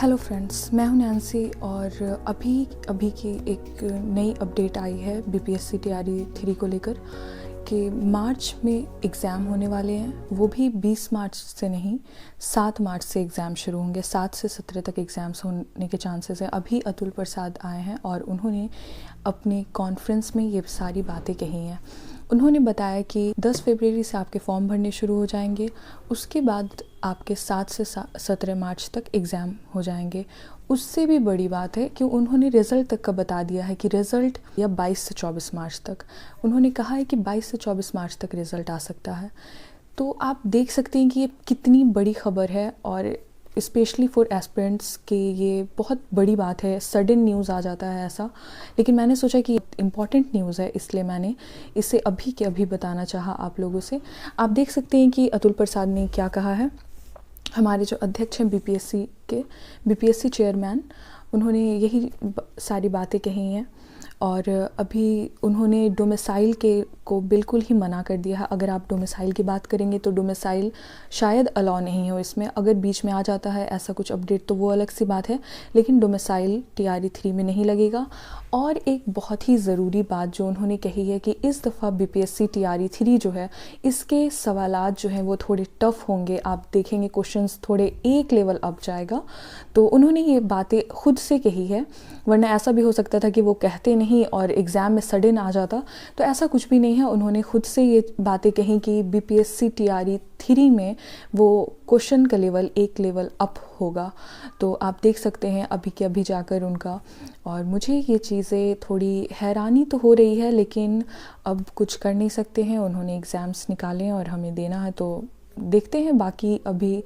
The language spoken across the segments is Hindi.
हेलो फ्रेंड्स, मैं हूं नैन्सी और अभी की एक नई अपडेट आई है बीपीएससी टीआरई 3 को लेकर कि मार्च में एग्ज़ाम होने वाले हैं। वो भी 20 मार्च से नहीं, 7 मार्च से एग्ज़ाम शुरू होंगे। 7 से 17 तक एग्ज़ाम्स होने के चांसेस हैं। अभी अतुल प्रसाद आए हैं और उन्होंने अपने कॉन्फ्रेंस में ये सारी बातें कही हैं। उन्होंने बताया कि 10 फरवरी से आपके फॉर्म भरने शुरू हो जाएंगे, उसके बाद आपके 7 से 17 मार्च तक एग्ज़ाम हो जाएंगे। उससे भी बड़ी बात है कि उन्होंने रिज़ल्ट तक का बता दिया है कि रिज़ल्ट या 22 से 24 मार्च तक। उन्होंने कहा है कि 22 से 24 मार्च तक रिज़ल्ट आ सकता है। तो आप देख सकते हैं कि ये कितनी बड़ी खबर है और स्पेशली फॉर एस्पिरेंट्स के ये बहुत बड़ी बात है। सडन न्यूज़ आ जाता है ऐसा, लेकिन मैंने सोचा कि इम्पॉर्टेंट न्यूज़ है, इसलिए मैंने इसे अभी के अभी बताना चाहा आप लोगों से। आप देख सकते हैं कि अतुल प्रसाद ने क्या कहा है। हमारे जो अध्यक्ष हैं बीपीएससी चेयरमैन, उन्होंने यही सारी बातें कही हैं और अभी उन्होंने डोमिसाइल को बिल्कुल ही मना कर दिया है। अगर आप डोमिसाइल की बात करेंगे तो डोमिसाइल शायद अलाउ नहीं हो इसमें। अगर बीच में आ जाता है ऐसा कुछ अपडेट तो वो अलग सी बात है, लेकिन डोमिसाइल टीआरई 3 में नहीं लगेगा। और एक बहुत ही ज़रूरी बात जो उन्होंने कही है कि इस दफ़ा बीपीएससी टीआरई 3 जो है, इसके सवालात जो हैं वो थोड़े टफ़ होंगे। आप देखेंगे क्वेश्चंस थोड़े एक लेवल अप जाएगा। तो उन्होंने ये बातें खुद से कही है, वरना ऐसा भी हो सकता था कि वो कहते नहीं और एग्ज़ाम में सडन आ जाता। तो ऐसा कुछ भी नहीं है। उन्होंने खुद से ये बातें कही कि बीपीएससी टीआरई 3 में वो क्वेश्चन का लेवल एक लेवल अप होगा। तो आप देख सकते हैं अभी के अभी जाकर उनका। और मुझे ये चीज़ें थोड़ी हैरानी तो हो रही है, लेकिन अब कुछ कर नहीं सकते हैं। उन्होंने एग्ज़ाम्स निकाले हैं और हमें देना है, तो देखते हैं। बाकी अभी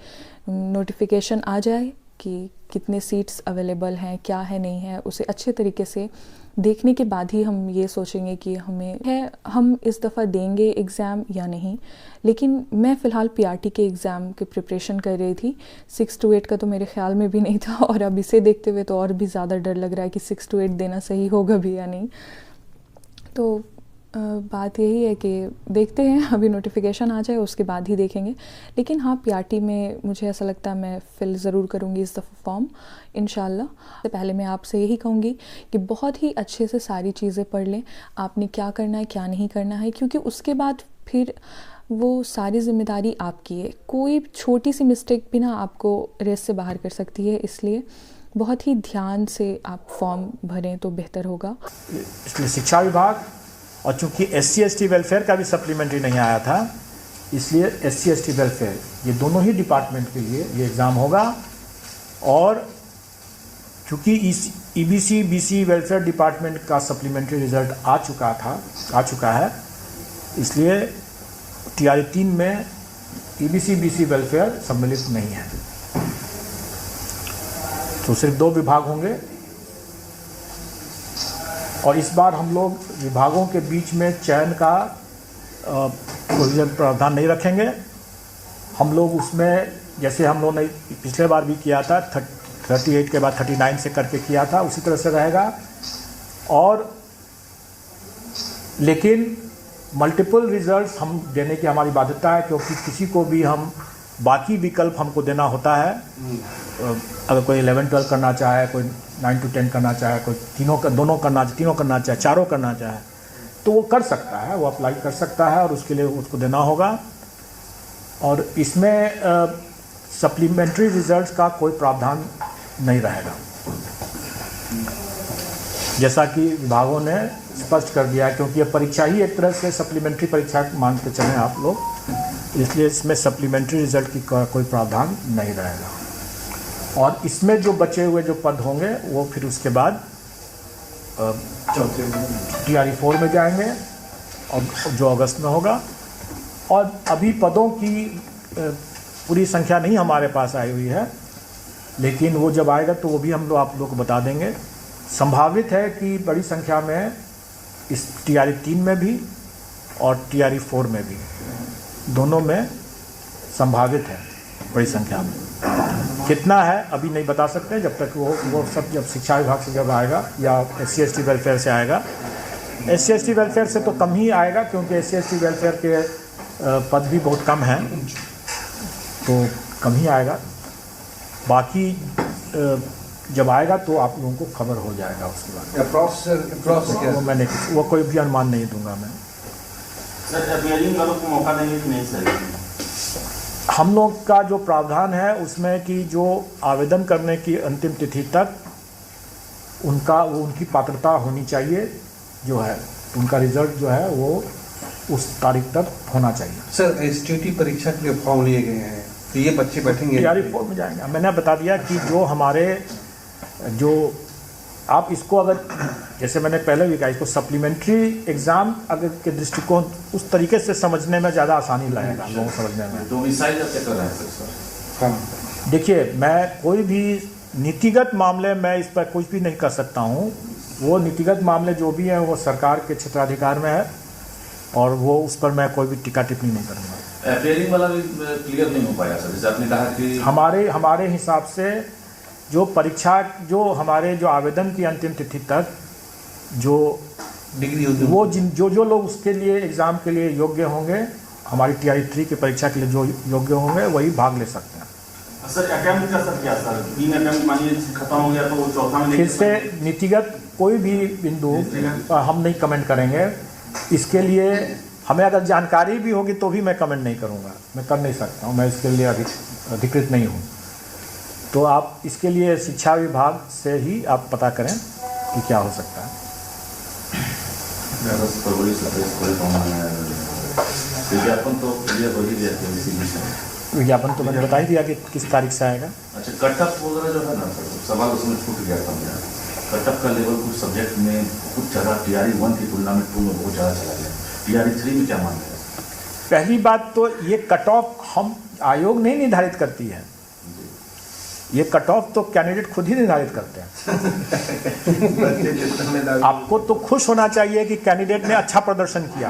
नोटिफिकेशन आ जाए कि कितने सीट्स अवेलेबल हैं, क्या है नहीं है, उसे अच्छे तरीके से देखने के बाद ही हम ये सोचेंगे कि हम इस दफ़ा देंगे एग्ज़ाम या नहीं। लेकिन मैं फ़िलहाल पीआरटी के एग्ज़ाम की प्रिपरेशन कर रही थी। 6 to 8 का तो मेरे ख्याल में भी नहीं था और अब इसे देखते हुए तो और भी ज़्यादा डर लग रहा है कि 6 to 8 देना सही होगा भी या नहीं। तो बात यही है कि देखते हैं, अभी नोटिफिकेशन आ जाए उसके बाद ही देखेंगे। लेकिन हाँ, पीआरटी में मुझे ऐसा लगता है मैं फिल ज़रूर करूँगी इस दफ़ा फॉर्म, इंशाल्लाह। तो पहले मैं आपसे यही कहूँगी कि बहुत ही अच्छे से सारी चीज़ें पढ़ लें, आपने क्या करना है क्या नहीं करना है, क्योंकि उसके बाद फिर वो सारी ज़िम्मेदारी आपकी है। कोई छोटी सी मिस्टेक भी ना आपको रेस से बाहर कर सकती है, इसलिए बहुत ही ध्यान से आप फॉर्म भरें तो बेहतर होगा। इसलिए शिक्षा विभाग, और चूंकि SC/ST वेलफेयर का भी सप्लीमेंट्री नहीं आया था, इसलिए SC/ST वेलफेयर, ये दोनों ही डिपार्टमेंट के लिए ये एग्ज़ाम होगा। और चूंकि इस EBC BC वेलफेयर डिपार्टमेंट का सप्लीमेंट्री रिज़ल्ट आ चुका है, इसलिए टीआरई 3 में EBC BC वेलफेयर सम्मिलित नहीं है। तो सिर्फ 2 विभाग होंगे और इस बार हम लोग विभागों के बीच में चयन का कोई प्रावधान नहीं रखेंगे। हम लोग उसमें, जैसे हम लोगों ने पिछले बार भी किया था, 38 के बाद 39 से करके किया था, उसी तरह से रहेगा। और लेकिन मल्टीपल रिजल्ट्स हम देने की हमारी बाध्यता है, क्योंकि किसी को भी हम बाकी विकल्प हमको देना होता है। अगर कोई 11-12 करना चाहे, कोई 9 to 10 करना चाहे, कोई तीनों करना चाहे, चारों करना चाहे, तो वो कर सकता है, वो अप्लाई कर सकता है और उसके लिए उसको देना होगा। और इसमें सप्लीमेंट्री रिजल्ट्स का कोई प्रावधान नहीं रहेगा, जैसा कि विभागों ने स्पष्ट कर दिया है, क्योंकि ये परीक्षा ही एक तरह से सप्लीमेंट्री परीक्षा मान के चलें आप लोग, इसलिए इसमें सप्लीमेंट्री रिजल्ट की कोई प्रावधान नहीं रहेगा। और इसमें जो बचे हुए जो पद होंगे वो फिर उसके बाद टीआरई 4 में जाएंगे, और जो अगस्त में होगा। और अभी पदों की पूरी संख्या नहीं हमारे पास आई हुई है, लेकिन वो जब आएगा तो वो भी हम लोग आप लोग को बता देंगे। संभावित है कि बड़ी संख्या में इस टीआरई 3 में भी और टीआरई 4 में भी, दोनों में संभावित है बड़ी संख्या में। कितना है अभी नहीं बता सकते, जब तक वो सब जब शिक्षा विभाग से जब आएगा या SC/ST वेलफेयर से आएगा। SC/ST वेलफेयर से तो कम ही आएगा, क्योंकि SC/ST वेलफेयर के पद भी बहुत कम हैं, तो कम ही आएगा। बाकी जब आएगा तो आप लोगों को खबर हो जाएगा उसके बाद। अप्रॉक्स वो मैंने वो कोई भी अनुमान नहीं दूंगा मैं। सर अपियरिंग वालों को मौका देंगे कि नहीं सर? हम लोग का जो प्रावधान है उसमें कि जो आवेदन करने की अंतिम तिथि तक उनकी पात्रता होनी चाहिए, जो है उनका रिजल्ट जो है वो उस तारीख तक होना चाहिए। सर एसटीटी परीक्षा के लिए फॉर्म लिए गए हैं, तो ये बच्चे बैठेंगे तैयारी फॉर्म में जाएंगे। मैंने बता दिया कि जो आप इसको अगर जैसे मैंने पहले भी कहा, इसको सप्लीमेंट्री एग्ज़ाम अगर के दृष्टिकोण उस तरीके से समझने में ज़्यादा आसानी लगेगा लोगों को समझने में। तो मिसाइल जब तक कर रहे हैं सर? हाँ देखिए, मैं कोई भी नीतिगत मामले में इस पर कुछ भी नहीं कर सकता हूँ। वो नीतिगत मामले जो भी हैं वो सरकार के क्षेत्राधिकार में है और वो उस पर मैं कोई भी टीका टिप्पणी नहीं करूँगा। अपियरिंग वाला भी क्लियर नहीं हो पाया सर, जैसे आपने कहा कि हमारे हिसाब से जो परीक्षा हमारे जो आवेदन की अंतिम तिथि तक जो डिग्री वो जो लोग उसके लिए एग्ज़ाम के लिए योग्य होंगे, हमारी TRE 3 की परीक्षा के लिए जो योग्य होंगे वही भाग ले सकते हैं। सर अटेम्प्ट का सर क्या सर? 3 अटेम्प्ट मानिए खत्म हो गया तो वो चौथा में फिर से नीतिगत कोई भी बिंदु हम नहीं कमेंट करेंगे। इसके लिए हमें अगर जानकारी भी होगी तो भी मैं कमेंट नहीं करूँगा, मैं कर नहीं सकता हूँ, मैं इसके लिए अधिकृत नहीं हूँ। तो आप इसके लिए शिक्षा विभाग से ही आप पता करें कि क्या हो सकता है। विज्ञापन तो मैंने बता ही दिया कि किस तारीख से आएगा। अच्छा, कटअप वगैरह जो है ना सर, सवाल उसमें छूट गया था मेरा। कटअप का लेवल कुछ सब्जेक्ट में कुछ ज़्यादा TRE 1 की तुलना में 2 में बहुत ज़्यादा चला गया। TRE 3 में क्या मानते हैं? पहली बात तो ये कट ऑफ हम आयोग नहीं निर्धारित करती है, ये कट ऑफ तो कैंडिडेट खुद ही निर्धारित करते हैं। आपको तो खुश होना चाहिए कि कैंडिडेट ने अच्छा प्रदर्शन किया।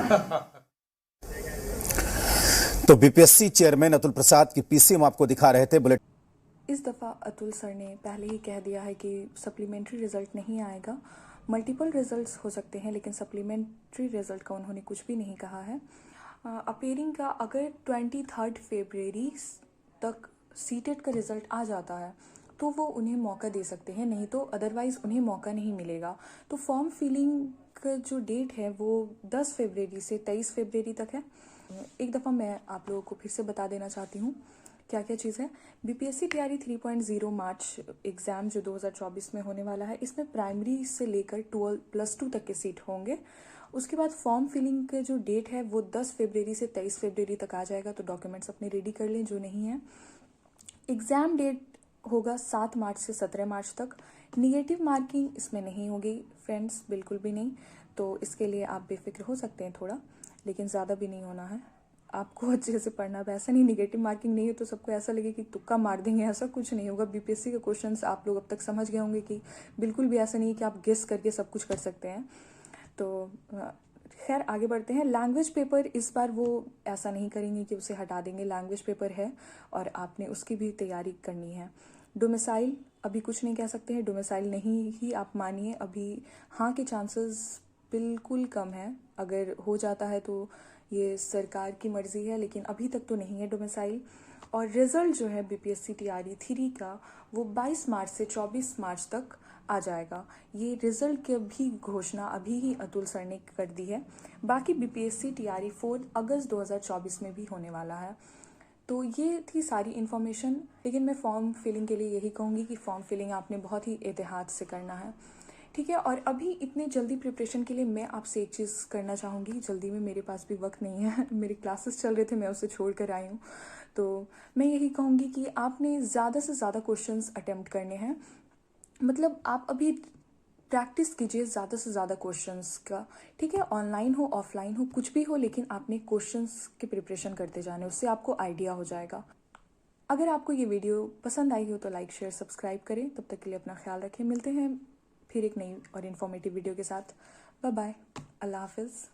तो बीपीएससी चेयरमैन अतुल प्रसाद की पीसी हम आपको दिखा रहे थे। बुलेटिन इस दफ़ा अतुल सर ने पहले ही कह दिया है कि सप्लीमेंट्री रिज़ल्ट नहीं आएगा। मल्टीपल रिज़ल्ट्स हो सकते हैं लेकिन सप्लीमेंट्री रिज़ल्ट का उन्होंने कुछ भी नहीं कहा है। अपेयरिंग का अगर 23 फरवरी तक सीटेट का रिज़ल्ट आ जाता है तो वो उन्हें मौका दे सकते हैं, नहीं तो अदरवाइज़ उन्हें मौका नहीं मिलेगा। तो फॉर्म फिलिंग का जो डेट है वो 10 फरवरी से 23 फरवरी तक है। एक दफ़ा मैं आप लोगों को फिर से बता देना चाहती हूँ क्या क्या चीज़ है। बीपीएससी TRE 3.0 मार्च एग्ज़ाम जो 2024 में होने वाला है, इसमें प्राइमरी से लेकर 12+2 तक के सीट होंगे। उसके बाद फॉर्म फिलिंग का जो डेट है वो 10 फरवरी से 23 फरवरी तक आ जाएगा, तो डॉक्यूमेंट्स अपने रेडी कर लें जो नहीं है। एग्ज़ाम डेट होगा 7 मार्च से 17 मार्च तक। निगेटिव मार्किंग इसमें नहीं होगी फ्रेंड्स, बिल्कुल भी नहीं, तो इसके लिए आप बेफिक्र हो सकते हैं थोड़ा, लेकिन ज़्यादा भी नहीं होना है। आपको अच्छे से पढ़ना है, ऐसा नहीं निगेटिव मार्किंग नहीं है तो सबको ऐसा लगे कि तुक्का मार देंगे, ऐसा कुछ नहीं होगा। बीपीएससी के क्वेश्चंस आप लोग अब तक समझ गए होंगे कि बिल्कुल भी ऐसा नहीं है कि आप गेस करके सब कुछ कर सकते हैं। तो खैर आगे बढ़ते हैं। लैंग्वेज पेपर इस बार वो ऐसा नहीं करेंगे कि उसे हटा देंगे, लैंग्वेज पेपर है और आपने उसकी भी तैयारी करनी है। डोमिसाइल अभी कुछ नहीं कह सकते हैं, डोमिसाइल नहीं ही आप मानिए, अभी हाँ के चांसेस बिल्कुल कम है। अगर हो जाता है तो ये सरकार की मर्ज़ी है, लेकिन अभी तक तो नहीं है डोमिसाइल। और रिज़ल्ट जो है बीपीएससी TRE 3 का वो 22 मार्च से 24 मार्च तक आ जाएगा। ये रिज़ल्ट की भी घोषणा अभी ही अतुल सर ने कर दी है। बाकी बीपीएससी TRE 4 अगस्त 2024 में भी होने वाला है। तो ये थी सारी इन्फॉर्मेशन, लेकिन मैं फॉर्म फिलिंग के लिए यही कहूँगी कि फॉर्म फिलिंग आपने बहुत ही एहतियात से करना है, ठीक है। और अभी इतने जल्दी प्रिपरेशन के लिए मैं आपसे एक चीज़ करना चाहूँगी, जल्दी में मेरे पास भी वक्त नहीं है, मेरे क्लासेस चल रहे थे, मैं उसे छोड़ कर आई हूँ। तो मैं यही कहूँगी कि आपने ज़्यादा से ज़्यादा क्वेश्चंस अटेम्प्ट करने हैं, मतलब आप अभी प्रैक्टिस कीजिए ज़्यादा से ज़्यादा क्वेश्चंस का, ठीक है। ऑनलाइन हो ऑफलाइन हो कुछ भी हो, लेकिन आपने क्वेश्चंस की प्रिपरेशन करते जाने, उससे आपको आइडिया हो जाएगा। अगर आपको ये वीडियो पसंद आई हो तो लाइक शेयर सब्सक्राइब करें। तब तक के लिए अपना ख्याल रखें, मिलते हैं फिर एक नई और इन्फॉर्मेटिव वीडियो के साथ। बाय बाय, अल्लाह हाफिज़।